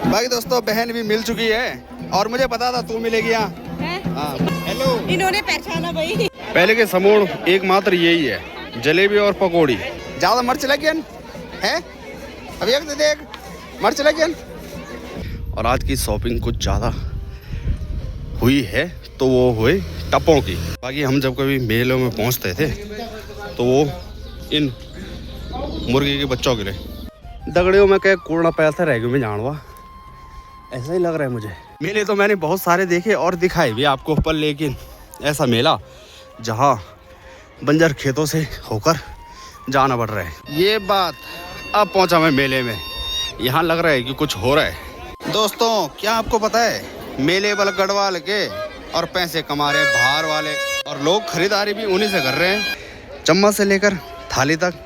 बाकी दोस्तों बहन भी मिल चुकी है और मुझे पता था तू मिलेगी यहाँ। हाँ हेलो। इन्होंने पहचाना भाई। पहले के समूह एकमात्र यही है, जलेबी और पकौड़ी। ज्यादा मिर्च लगी है अभी एक देख मिर्च लगी। और आज की शॉपिंग कुछ ज़्यादा हुई है तो वो हुई टप्पों की। बाकी हम जब कभी मेलों में पहुंचते थे तो वो इन मुर्गी के बच्चों के लिए दगड़ियों में क्या कूड़ा पैसा रह गया मैं जानवा, ऐसा ही लग रहा है मुझे। मेले तो मैंने बहुत सारे देखे और दिखाए भी आपको, पर लेकिन ऐसा मेला जहाँ बंजर खेतों से होकर जाना पड़ रहा है, ये बात अब पहुँचा मैं मेले में। यहाँ लग रहा है कि कुछ हो रहा है। दोस्तों क्या आपको पता है, मेले वाले गढ़वाल के और पैसे कमा रहे हैं बाहर वाले, और लोग खरीदारी भी उन्हीं से कर रहे हैं। चम्मच से लेकर थाली तक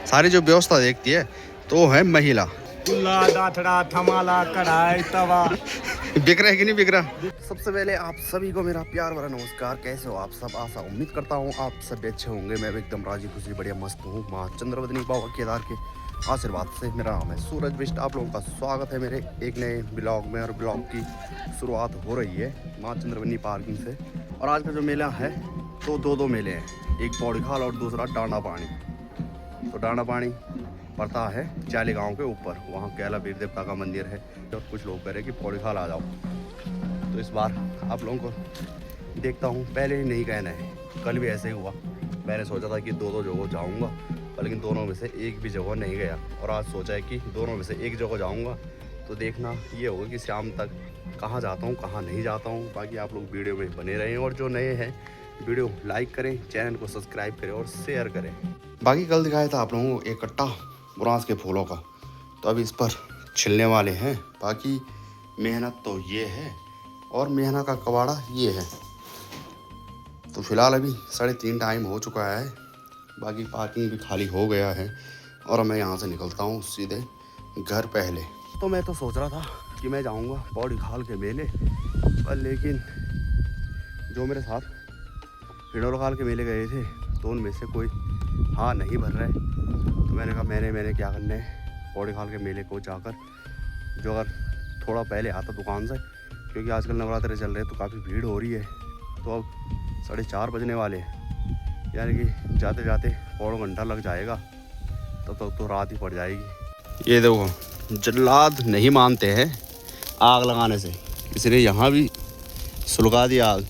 सारी जो व्यवस्था देखती है तो है महिला। दाथड़ा थमाला कढ़ाई तवा बिक रहा है कि नहीं बिक रहा। सबसे पहले आप सभी को मेरा प्यार भरा नमस्कार। कैसे हो आप सब? आशा उम्मीद करता हूँ आप सब अच्छे होंगे। मैं भी एकदम राजी खुशी बढ़िया मस्त हूँ। माँ चंद्रवदनी बाबा केदार के आशीर्वाद से। मेरा नाम है सूरज बिष्ट। आप लोगों का स्वागत है मेरे एक नए ब्लॉग में, और ब्लॉग की शुरुआत हो रही है माँ चंद्रवदनी पार्किंग से। और आज का जो मेला है तो दो मेले हैं, एक पौड़ी खाल और दूसरा डांडा पानी। तो डांडा पानी पड़ता है चाली गांव के ऊपर, वहाँ कैला वीर देवता का मंदिर है। और कुछ लोग कह रहे हैं कि पौड़ी खाल आ जाओ। तो इस बार आप लोगों को देखता हूँ, पहले ही नहीं कहना है, कल भी ऐसे ही हुआ। मैंने सोचा था कि दो जगह जाऊँगा, लेकिन दोनों में से एक भी जगह नहीं गया। और आज सोचा है कि दोनों में से एक जगह जाऊँगा। तो देखना ये होगा कि शाम तक कहाँ जाता हूँ कहाँ नहीं जाता हूँ। बाकी आप लोग वीडियो में बने रहें, और जो नए हैं वीडियो लाइक करें, चैनल को सब्सक्राइब करें और शेयर करें। बाकी कल दिखाया था आप लोगों को एक कट्टा बुरांस के फूलों का, तो अभी इस पर छिलने वाले हैं। बाकी मेहनत तो ये है, और मेहनत का कबाड़ा ये है। तो फिलहाल अभी 3:30 टाइम हो चुका है। बाकी पार्किंग भी खाली हो गया है, और मैं यहाँ से निकलता हूँ सीधे घर। पहले तो मैं तो सोच रहा था कि मैं जाऊँगा पौड़ी खाल के मेले पर, लेकिन जो मेरे साथ हिडोल खाल के मेले गए थे तो उनमें से कोई हाँ नहीं भर रहा है। तो मैंने कहा मैंने क्या करना है, पौड़ी खाल के मेले को जाकर जो अगर थोड़ा पहले आता दुकान से, क्योंकि आजकल नवरात्रे चल रहे हैं तो काफ़ी भीड़ हो रही है। तो अब 4:30 बजने वाले हैं, यानी कि जाते जाते पौड़ घंटा लग जाएगा, तब तक तो रात ही पड़ जाएगी। ये देखो जल्लाद नहीं मानते हैं आग लगाने से, इसलिए यहाँ भी सुलगा दी आग।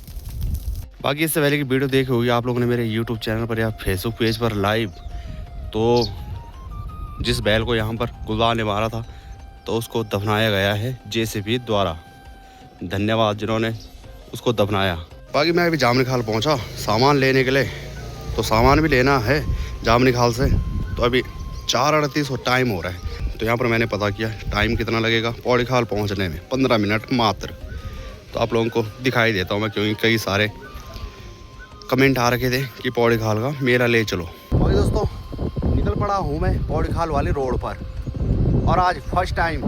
बाकी इससे पहले की वीडियो देखी होगी आप लोगों ने मेरे यूट्यूब चैनल पर या फेसबुक पेज पर लाइव, तो जिस बैल को यहाँ पर गुलदार ने मारा था तो उसको दफनाया गया है जेसीबी द्वारा। धन्यवाद जिन्होंने उसको दफनाया। बाकी मैं अभी जामनी खाल पहुँचा सामान लेने के लिए, तो सामान भी लेना है जामनी खाल से। तो अभी 4:38 टाइम हो रहा है। तो यहाँ पर मैंने पता किया टाइम कितना लगेगा पौड़ी खाल पहुँचने में, 15 मिनट मात्र। तो आप लोगों को दिखाई देता हूँ मैं, क्योंकि कई सारे कमेंट आ रखे थे कि पौड़ी खाल का मेला ले चलो। बाकी दोस्तों निकल पड़ा हूँ मैं पौड़ी खाल वाले रोड पर, और आज फर्स्ट टाइम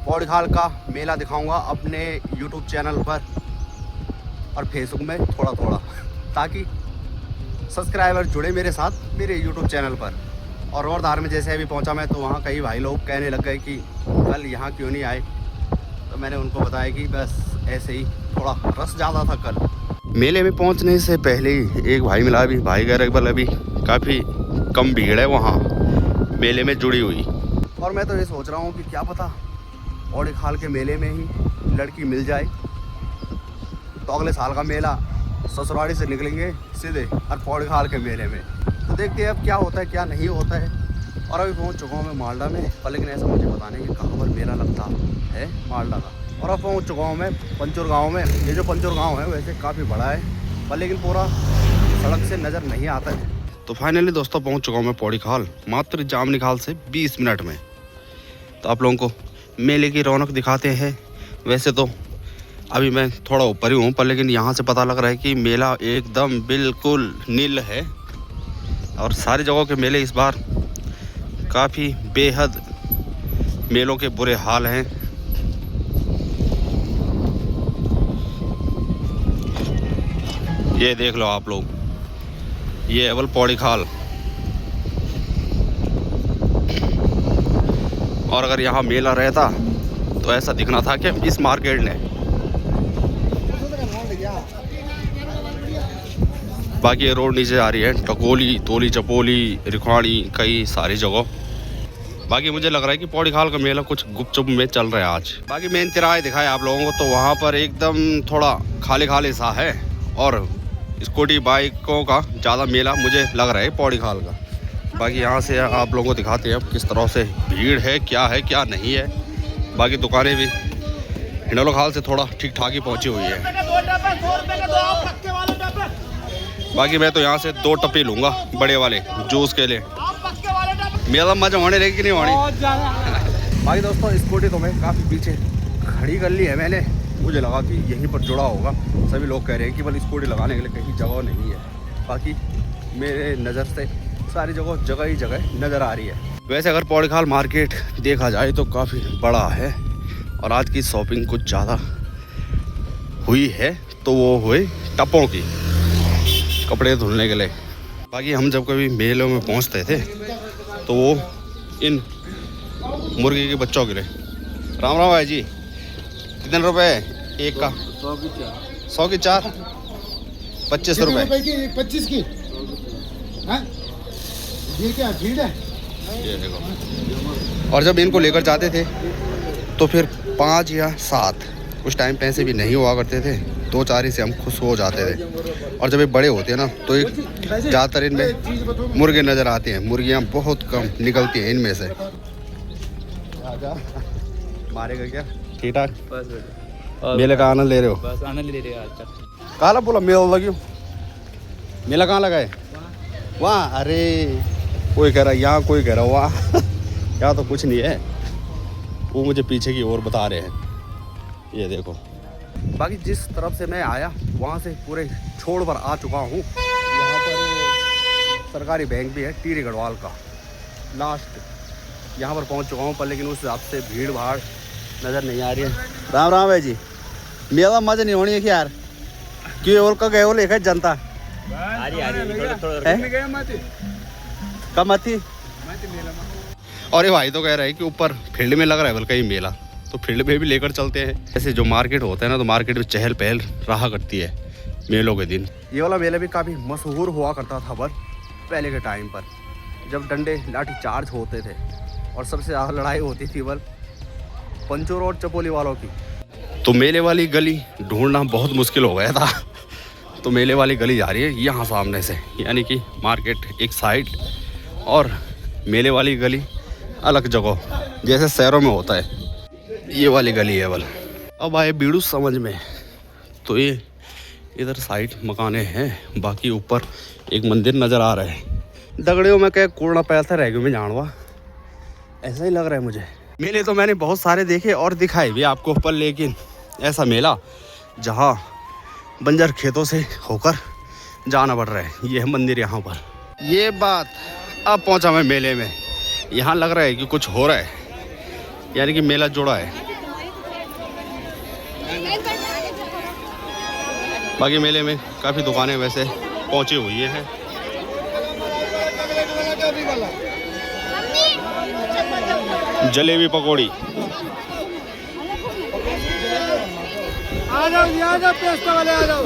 पौड़ी खाल का मेला दिखाऊंगा अपने यूट्यूब चैनल पर और फेसबुक में थोड़ा, ताकि सब्सक्राइबर जुड़े मेरे साथ मेरे यूट्यूब चैनल पर। और रोडधार में जैसे अभी पहुंचा मैं, तो वहाँ कई भाई लोग कहने लग गए कि कल यहाँ क्यों नहीं आए। तो मैंने उनको बताया कि बस ऐसे ही थोड़ा रस ज़्यादा था कल। मेले में पहुंचने से पहले ही एक भाई मिला, अभी भाई कह रहे अभी काफ़ी कम भीड़ है वहाँ मेले में जुड़ी हुई। और मैं तो ये सोच रहा हूँ कि क्या पता पौड़ी खाल के मेले में ही लड़की मिल जाए, तो अगले साल का मेला ससुराली से निकलेंगे सीधे और पौड़ी खाल के मेले में। तो देखते हैं अब क्या होता है क्या नहीं होता है। और अभी पहुँच चुका हूँ मैं मालडा में, पर लेकिन ऐसा मुझे पता नहीं कि कहाँ पर मेला लगता है मालडा का। और अब पहुँच चुका हूँ मैं पंचुर गाँव में। ये जो पंचुर गाँव है वैसे काफ़ी बड़ा है, पर लेकिन पूरा सड़क से नज़र नहीं आता है। तो फाइनली दोस्तों पहुँच चुका हूँ मैं पौड़ी खाल, मात्र जामनी खाल से 20 मिनट में। तो आप लोगों को मेले की रौनक दिखाते हैं। वैसे तो अभी मैं थोड़ा ऊपर ही हूँ, पर लेकिन यहाँ से पता लग रहा है कि मेला एकदम बिल्कुल नील है, और सारी जगहों के मेले इस बार काफ़ी बेहद मेलों के बुरे हाल हैं। ये देख लो आप लोग, ये अवल पौड़ी खाल। और अगर यहाँ मेला रहता तो ऐसा दिखना था कि इस मार्केट ने। बाकी ये रोड नीचे आ रही है टकोली, तोली, चपोली, रिखवाड़ी, कई सारी जगह। बाकी मुझे लग रहा है कि पौड़ी खाल का मेला कुछ गुपचुप में चल रहा है आज। बाकी मेन तिराहे दिखाए आप लोगों को, तो वहाँ पर एकदम थोड़ा खाली खाली सा है और स्कूटी बाइकों का ज़्यादा मेला मुझे लग रहा है पौड़ी खाल का। बाकी यहाँ से आप लोगों को दिखाते हैं अब किस तरह से भीड़ है, क्या नहीं है। बाकी दुकानें भी हिंडोला खाल से थोड़ा ठीक ठाक ही पहुँची हुई है। बाकी मैं तो यहाँ से 2 टप्पे लूँगा बड़े वाले जूस के लिए। मेरा मजा होने लगी कि नहीं होनी। बाकी दोस्तों स्कूटी तो मैं काफ़ी पीछे खड़ी कर ली है मैंने। मुझे लगा कि यहीं पर जुड़ा होगा। सभी लोग कह रहे हैं कि बल स्कूटी लगाने के लिए कहीं जगह नहीं है। बाकी मेरे नज़र से सारी जगह ही जगह नज़र आ रही है। वैसे अगर पौड़ी खाल मार्केट देखा जाए तो काफ़ी बड़ा है और आज की शॉपिंग कुछ ज़्यादा हुई है, तो वो हुई टप्पों की, कपड़े धुलने के लिए। बाकी हम जब कभी मेलों में पहुंचते थे तो वो इन मुर्गी के बच्चों के लिए। राम राम भाई जी, कितने रुपए एक का? 100 की 4, 25 रुपए। 25 की। हाँ? ये क्या भीड़ है? ये देखो। और जब इनको लेकर जाते थे तो फिर 5 या 7, उस टाइम पैसे भी नहीं हुआ करते थे, 2-4 ही से हम खुश हो जाते थे। और जब ये बड़े होते हैं ना तो एक ज़्यादातर इनमें मुर्गे नज़र आते हैं। मुर्गियाँ बहुत कम निकलती हैं इनमें से। मारेगा क्या? ठीक ठाक मेले का आनंद ले रहे हो? बस आनंद ले रहे हैं आज तक। कहाँ बोला मेला लगी? मेला कहाँ लगा है? वहाँ। अरे कोई कह रहा है यहाँ, कोई कह रहा है वहाँ। यहाँ तो कुछ नहीं है, वो मुझे पीछे की ओर बता रहे हैं। ये देखो। बाकी जिस तरफ से मैं आया वहाँ से पूरे छोड़ पर आ चुका हूँ। यहाँ पर सरकारी बैंक भी है टीरी गढ़वाल का, लास्ट यहाँ पर पहुँच चुका हूँ पर, लेकिन उस हिसाब से भीड़ भाड़ नज़र नहीं आ रही है। राम राम भाई जी, मेरा मजा नहीं होनी है कि यार, क्यों और का गए वो लेकर जनता कम आती। और ये भाई तो कह रहा है कि ऊपर फील्ड में लग रहा है बल्कि ही मेला, तो फील्ड में भी लेकर चलते हैं। ऐसे जो मार्केट होता है ना, तो मार्केट में चहल पहल रहा करती है मेलों के दिन। ये वाला मेला भी काफ़ी मशहूर हुआ करता था बस पहले के टाइम पर, जब डंडे लाठी चार्ज होते थे और सबसे ज़्यादा लड़ाई होती थी बल पंचोर और चपोली वालों की। तो मेले वाली गली ढूंढना बहुत मुश्किल हो गया था। तो मेले वाली गली जा रही है यहाँ सामने से, यानी कि मार्केट एक साइड और मेले वाली गली अलग जगह, जैसे शहरों में होता है। ये वाली गली है बल। अब आए बीड़ू समझ में, तो ये इधर साइड मकाने हैं। बाकी ऊपर एक मंदिर नज़र आ रहा है। दगड़ियों में क्या कूड़ना पैसा रह गया मैं जानवा, ऐसा ही लग रहा है मुझे। मेले तो मैंने बहुत सारे देखे और दिखाए भी आपको, पर लेकिन ऐसा मेला जहाँ बंजर खेतों से होकर जाना पड़ रहा है। ये है मंदिर यहाँ पर। ये बात अब पहुँचा मैं मेले में, यहाँ लग रहा है कि कुछ हो रहा है, यानी कि मेला जुड़ा है। बाकी मेले में काफ़ी दुकानें वैसे पहुँची हुई हैं। जलेबी पकौड़ी, आ जाओ पेस्ता वाले आ जाओ।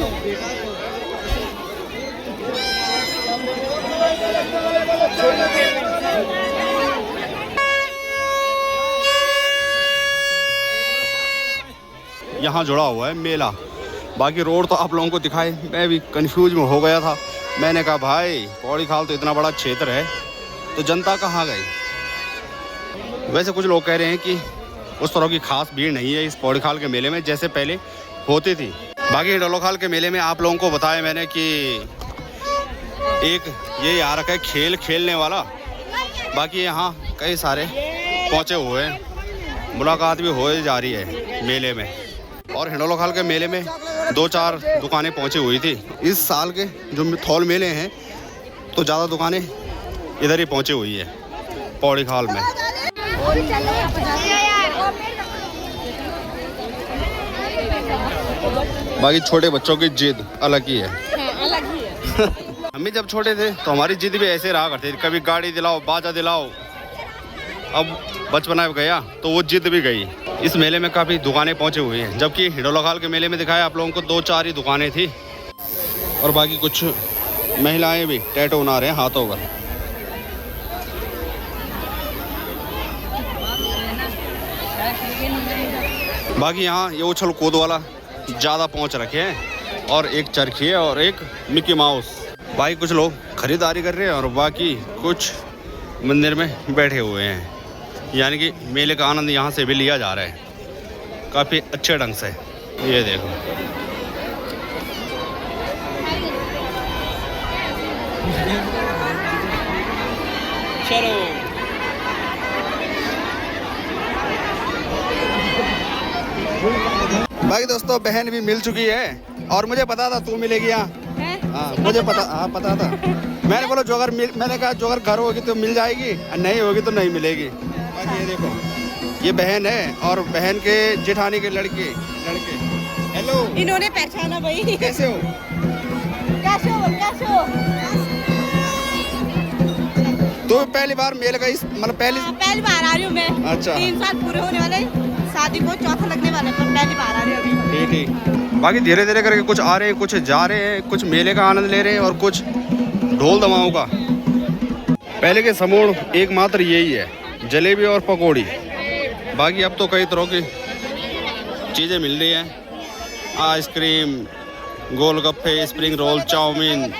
यहाँ जुड़ा हुआ है मेला। बाकी रोड तो आप लोगों को दिखाए, मैं भी कंफ्यूज में हो गया था। मैंने कहा भाई पौड़ी खाल तो इतना बड़ा क्षेत्र है, तो जनता कहाँ गई? वैसे कुछ लोग कह रहे हैं कि उस तरह की खास भीड़ नहीं है इस पौड़ी खाल के मेले में जैसे पहले होती थी। बाकी हिंडोला खाल के मेले में आप लोगों को बताया मैंने कि एक ये आ रखा है खेल खेलने वाला। बाकी यहाँ कई सारे पहुँचे हुए हैं, मुलाकात भी हो जा रही है मेले में। और हिंडोला खाल के मेले में 2-4 दुकानें पहुँची हुई थी। इस साल के जो थौल मेले हैं तो ज़्यादा दुकानें इधर ही पहुँची हुई है पौड़ी खाल में। बाकी छोटे बच्चों की जिद अलग ही है। हम भी जब छोटे थे तो हमारी जिद भी ऐसे रहा करती थी, कभी गाड़ी दिलाओ, बाजा दिलाओ। अब बचपना गया तो वो जिद भी गई। इस मेले में काफ़ी दुकानें पहुंचे हुए हैं, जबकि हिडोलाखाल के मेले में दिखाया आप लोगों को 2-4 ही दुकानें थी और बाकी कुछ महिलाएं भी टैटू बना रहे हैं हाथों पर। बाकी यहाँ ये उछल कूद वाला ज़्यादा पहुंच रखे हैं और एक चरखी है और एक मिकी माउस। बाकी कुछ लोग खरीदारी कर रहे हैं और बाकी कुछ मंदिर में बैठे हुए हैं, यानी कि मेले का आनंद यहाँ से भी लिया जा रहा है काफ़ी अच्छे ढंग से। ये देखो चलो बाकी दोस्तों बहन भी मिल चुकी है और मुझे पता था तू मिलेगी यहाँ। हाँ मुझे पता था। मैंने बोला जो अगर मैंने कहा जो अगर घर होगी तो मिल जाएगी और नहीं होगी तो नहीं मिलेगी। बाकी ये देखो ये बहन है और बहन के जेठानी के लड़के। हेलो इन्होंने पहचाना भाई। कैसे हो? कैसे हो? तो पहली बार मेले का मतलब पहली बार आ रही हूँ मैं। अच्छा 3 साल पूरे होने वाले, शादी को चौथा लगने वाला है, पर पहली बार आ रही हूँ अभी। ठीक। बाकी धीरे धीरे करके कुछ आ रहे हैं, कुछ जा रहे हैं, कुछ मेले का आनंद ले रहे हैं और कुछ ढोल दमाओं का। पहले के समूह एकमात्र यही है, जलेबी और पकौड़ी। बाकी अब तो कई तरह की चीज़ें मिल रही हैं, आइसक्रीम, गोलगप्पे, स्प्रिंग रोल, चाउमीन।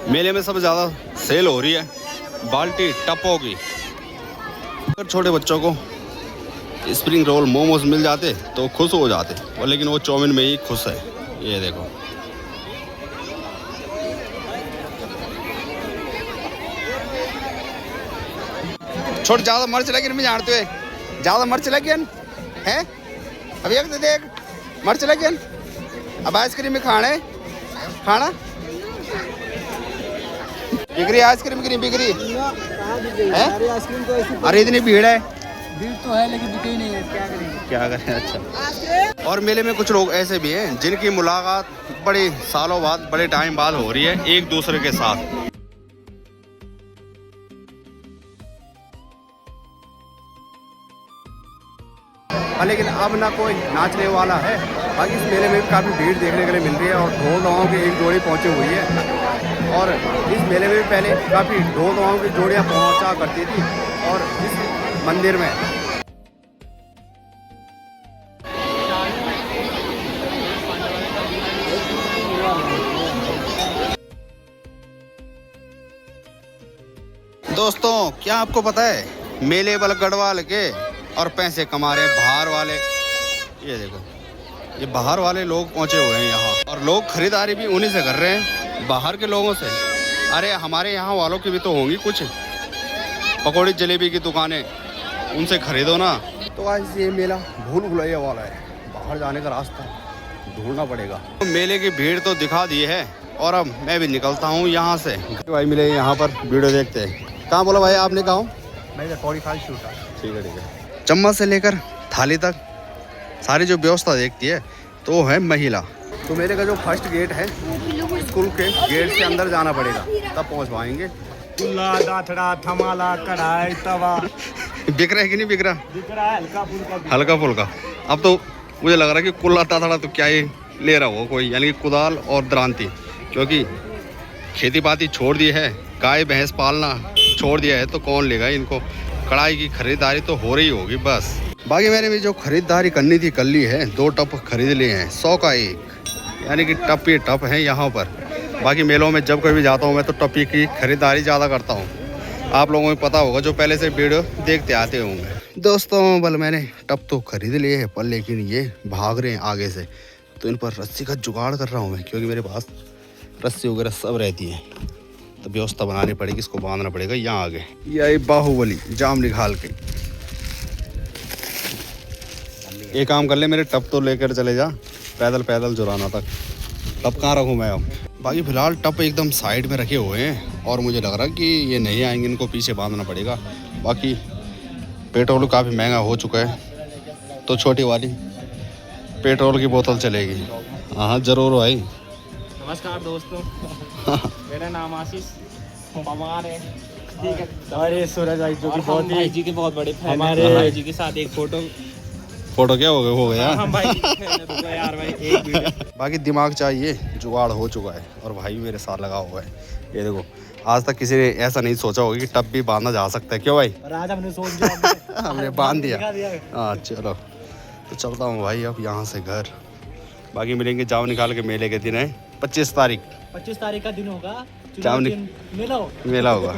मेले में सबसे ज़्यादा सेल हो रही है बाल्टी टप्पो की। अगर छोटे बच्चों को स्प्रिंग रोल मोमोज मिल जाते तो खुश हो जाते, और लेकिन वो चाउमीन में ही खुश है। ये देखो छोट ज़्यादा मर्च लगी नहीं जानते हुए, ज़्यादा मर्च लगी है अब एक देख मर्च लगी। अब आइसक्रीम में खाना बिक्री आइसक्रीम की नहीं बिक्री है। अरे इतनी भीड़ है। भीड़ तो है लेकिन बिके ही नहीं है, क्या करें। अच्छा और मेले में कुछ लोग ऐसे भी हैं जिनकी मुलाकात बड़े सालों बाद, बड़े टाइम बाद हो रही है एक दूसरे के साथ। लेकिन अब ना कोई नाचने वाला है। बाकी इस मेले में भी काफ़ी भीड़ देखने के लिए मिल रही है और ढोल दवाओं की एक जोड़ी पहुंची हुई है। और इस मेले में भी पहले काफ़ी ढोल दवाओं की जोड़ियां पहुंचा करती थी और इस मंदिर में दोस्तों क्या आपको पता है मेले वाले गढ़वाल के और पैसे कमा रहे बाहर वाले। ये देखो ये बाहर वाले लोग पहुंचे हुए हैं यहाँ और लोग खरीदारी भी उन्हीं से कर रहे हैं, बाहर के लोगों से। अरे हमारे यहाँ वालों की भी तो होंगी कुछ पकौड़ी जलेबी की दुकानें, उनसे खरीदो ना। तो आज ये मेला भूल भुलैया वाला है, बाहर जाने का रास्ता ढूंढना पड़ेगा। तो मेले की भीड़ तो दिखा दी है और अब मैं भी निकलता हूँ यहाँ से। भाई मिले यहाँ पर वीडियो देखते हैं। कहाँ बोला भाई आपने? कहा मैं पौड़ी खाल शूट। ठीक है। चम्मच से लेकर थाली तक सारी जो व्यवस्था देखती है तो है महिला। तो मेरे का जो फर्स्ट गेट है स्कूल के गेट से अंदर जाना पड़ेगा तब पहुंच पाएंगे। कुल्ला, दाथड़ा, थमाला, कढ़ाई, तवा। बिक रहा है कि नहीं बिक रहा? दिख रहा है हल्का फुल्का। अब तो मुझे लग रहा है कि कुल्ला दाथड़ा तो क्या ही ले रहा हो कोई, यानी कि कुदाल और द्रांति, क्योंकि खेती बाती छोड़ दी है, गाय भैंस पालना छोड़ दिया है, तो कौन लेगा इनको। कढ़ाई की खरीदारी तो हो रही होगी बस। बाकी मैंने भी जो खरीदारी करनी थी कर ली है। 2 टप खरीद लिए हैं, 100 का एक, यानी कि टप ही टप है यहाँ पर। बाकी मेलों में जब कभी जाता हूँ मैं तो टपी की खरीदारी ज़्यादा करता हूँ। आप लोगों को पता होगा जो पहले से वीडियो देखते आते होंगे। दोस्तों बल मैंने टप तो खरीद लिए है पर लेकिन ये भाग रहे हैं आगे से, तो इन पर रस्सी का जुगाड़ कर रहा हूँ मैं, क्योंकि मेरे पास रस्सी वगैरह सब रहती है। तो व्यवस्था बनानी पड़ेगी, इसको बांधना पड़ेगा यहाँ आगे। यही बाहुबली जाम निकाल के एक काम कर ले, मेरे टप तो लेकर चले जा पैदल जुराना तक। टप कहाँ रखूँ मैं अब? बाकी फ़िलहाल टप एकदम साइड में रखे हुए हैं और मुझे लग रहा है कि ये नहीं आएंगे, इनको पीछे बांधना पड़ेगा। बाकी पेट्रोल काफ़ी महंगा हो चुका है, तो छोटी वाली पेट्रोल की बोतल चलेगी। हाँ ज़रूर भाई। नमस्कार दोस्तों, मेरा नाम आशीष पवार है। ठीक है। और ये सूरज भाई जो कि और हम भाई जी के बहुत बड़े फैन हैं। हमारे भाई जी के साथ एक फोटो फोटो क्या हो गया हाँ भाई रुको यार भाई एक वीडियो बाकी दिमाग चाहिए, जुगाड़ हो चुका है और भाई मेरे साथ लगा हुआ है। ये देखो, आज तक किसी ने ऐसा नहीं सोचा होगा कि टब भी बांधा जा सकता है, क्यों भाई? आज हमने सोच लिया हमने बांध दिया। दिखा दिया। हाँ चलो, तो चलता हूँ भाई अब यहाँ से घर। बाकी मिलेंगे जाव निकाल के मेले के दिन है 25 तारीख 25 तारीख का दिन होगा, जाओ चुनाव चिन्ह मेला हो। मेला होगा।